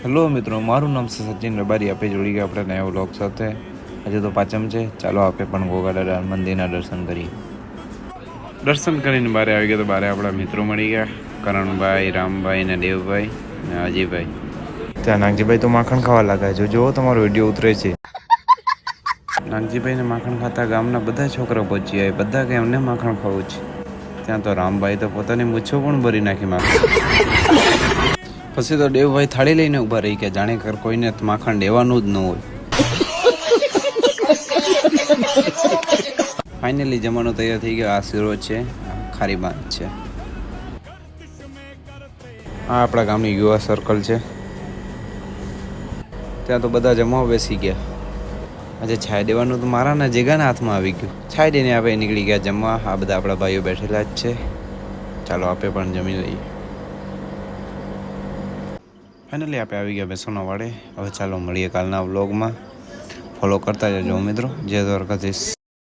Hello મિત્રો, મારું નામ છે સચિન રબારી. આપણે જોડી ગયા આપણે નયા વ્લોગ સાથે. આજે તો પાંચમ છે, ચાલો આપણે પણ ગોગા દાદા મંદિરના દર્શન કરીએ. દર્શન કરીને બારે આવી ગયા તો બારે આપણા મિત્રો મળી ગયા, કરણભાઈ, રામભાઈ ને દેવભાઈ ને અજયભાઈ. ત્યાં નાગજીભાઈ તો માખણ ખાવા લાગ્યા. જો જુઓ તમારો વિડીયો ઉતરે છે. નાગજીભાઈને માખણ ખાતા ગામના બધા છોકરા પહોંચી આવ્યા. બધા કે એમને માખણ ખાવું છે. ત્યાં તો રામભાઈ તો પોતાની મૂછો પણ ભરી નાખી માખણ. પછી તો દેવભાઈ થાળી લઈને ઊભા રહી ગયા, જાણે કર કોઈને માખણ દેવાનું જ ન હોય. ફાઇનલી જમવાનો તૈયાર થઈ ગયો. આ શીરો છે, ખારી ભાત છે. આ આપણા ગામની યુવા સર્કલ છે. ત્યાં તો બધા જમવા બેસી ગયા. આજે છાય દેવાનું તો મારા ના જેગાના હાથમાં આવી ગયું. છાય દઈને આપણે નીકળી ગયા જમવા. આ બધા આપણા ભાઈઓ બેઠેલા જ છે. ચાલો આપણે પણ જમી લઈએ. ફાઇનલી આપણે આવી ગયા બેસવાના વાડે. હવે ચાલો મળીએ કાલના વ્લોગમાં. ફોલો કરતા જજો મિત્રો. જય દ્વારકાધીશ.